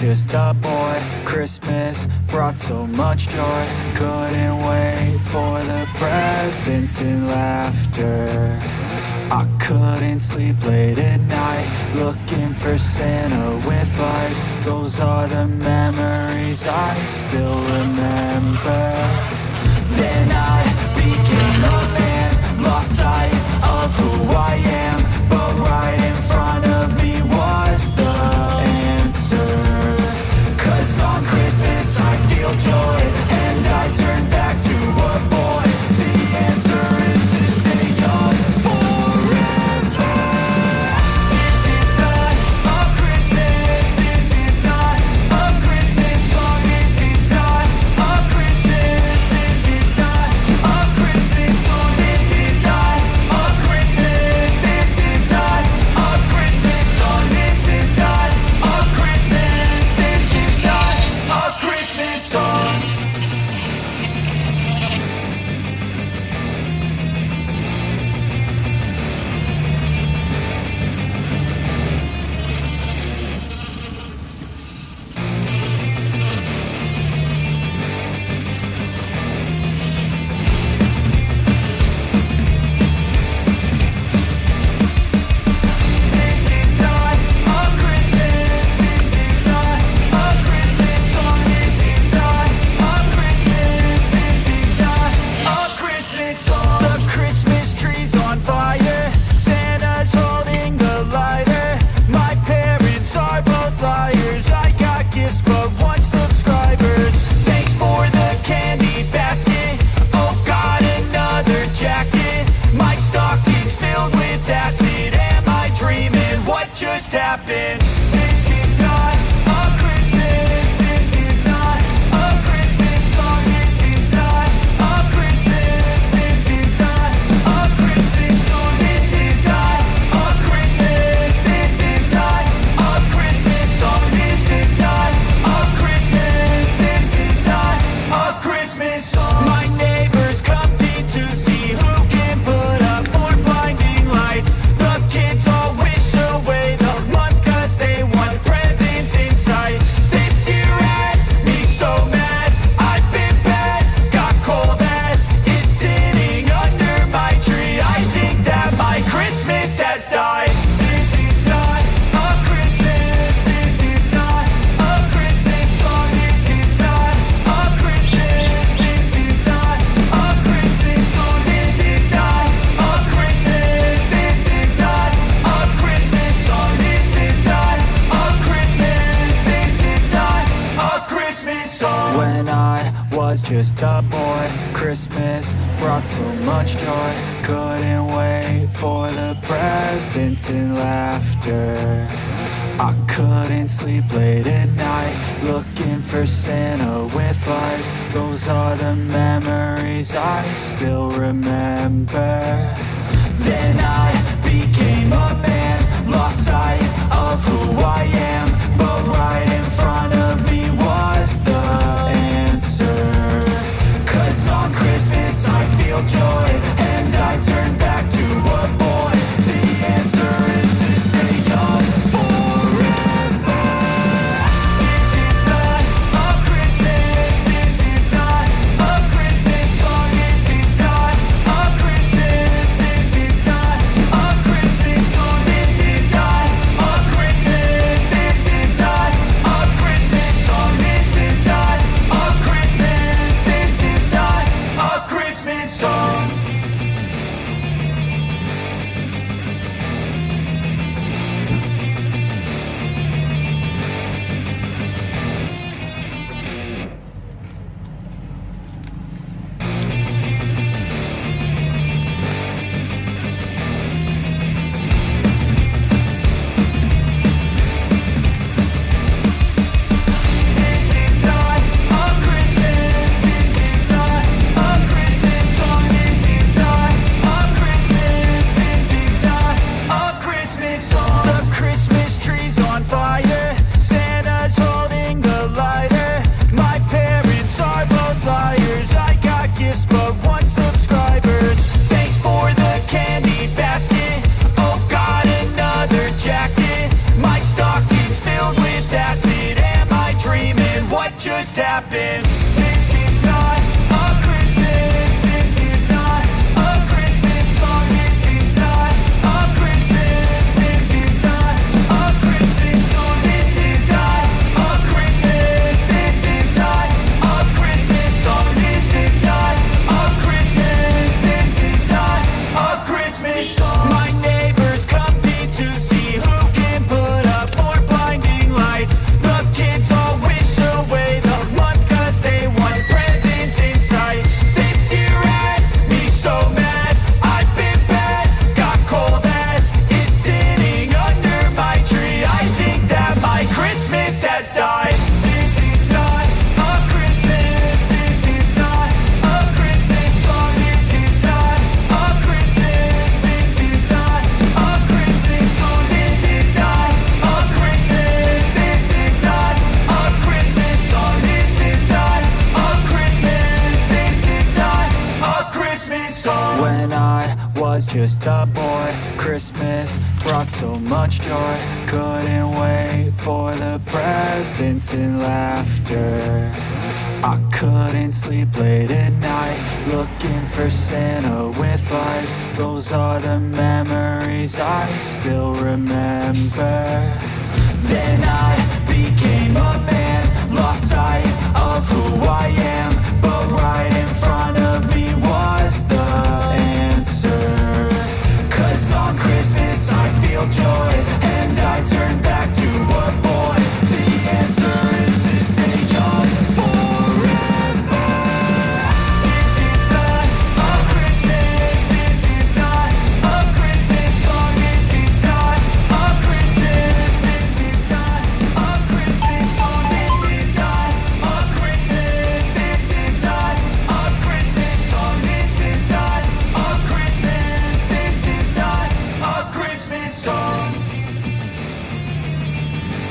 just a boy, Christmas brought so much joy. Couldn't wait for the presents and laughter. I couldn't sleep late at night, looking for Santa with lights. Those are the memories I still remember. Then I became a man, lost sight of who I am, but right in front of me was the answer. 'Cause on Christmas I feel joy, and I turn back to a boy. The answer is to stay young forever. This is not a Christmas, this is not a Christmas song. This is not a Christmas, this is not a Christmas song. This is not a Christmas, this is not a Christmas song. This is not a Christmas, this is not a Christmas song. This is not a Christmas, this is not a Christmas song. This is not a Christmas, this is not a Christmas song. The Christmas tree's on fire, Santa's holding the lighter. My parents are both liars, I got gifts but one subscribers. Thanks for the candy basket, oh got another jacket. My stocking's filled with acid, am I dreaming? What just happened? This is not a Christmas, this is not a Christmas song. This is not a Christmas, this is not a Christmas song. This is not a Christmas, this is not a Christmas song. This is not a Christmas, this is not a Christmas song. My neighbors compete to see who can put up more blinding lights. The kids all wish away the month 'cause they want presents in sight. This year had me so mad, I've been bad, got cold that is sitting under my tree. I think that my Christmas has died. This is not a Christmas, this is not a Christmas song. This is not a Christmas, this is not a Christmas song. This is not a Christmas, this is not a Christmas song. This is not a Christmas, this is not a Christmas song. When I was just a boy, Christmas brought so much joy. Couldn't wait for the presents and laughter. I couldn't sleep late at night, looking for Santa with lights. Those are the memories I still remember. Then I became a man, lost sight of who I am, but right in front of me was the answer. 'Cause on Christmas I feel joy, and I turn back to a boy. The answer is to stay young forever. This is not a Christmas, this is not a Christmas song. This is not a Christmas, this is not a Christmas song. happen. This is not a Christmas. This is not a Christmas song. This is not a Christmas. This is not a Christmas song. This is not a Christmas. This is not a Christmas song. This is not a Christmas. This is not a Christmas song. My neighbors compete to see who can put up more blinding lights. The kids all wish away the month 'cause they want presents in sight. This year had me so mad. I've been bad, got coal that is sitting under my tree. I think that my Christmas has died. This is not a Christmas. This is not a Christmas song. This is not a Christmas. This is not a Christmas song. This is not a Christmas. This is not a Christmas song. This is not a Christmas. This is not a Christmas song. When I was just a boy, Christmas brought so much joy. Couldn't wait for the presents and laughter. I couldn't sleep late at night, looking for Santa with lights. Those are the memories I still remember. Then I became a man.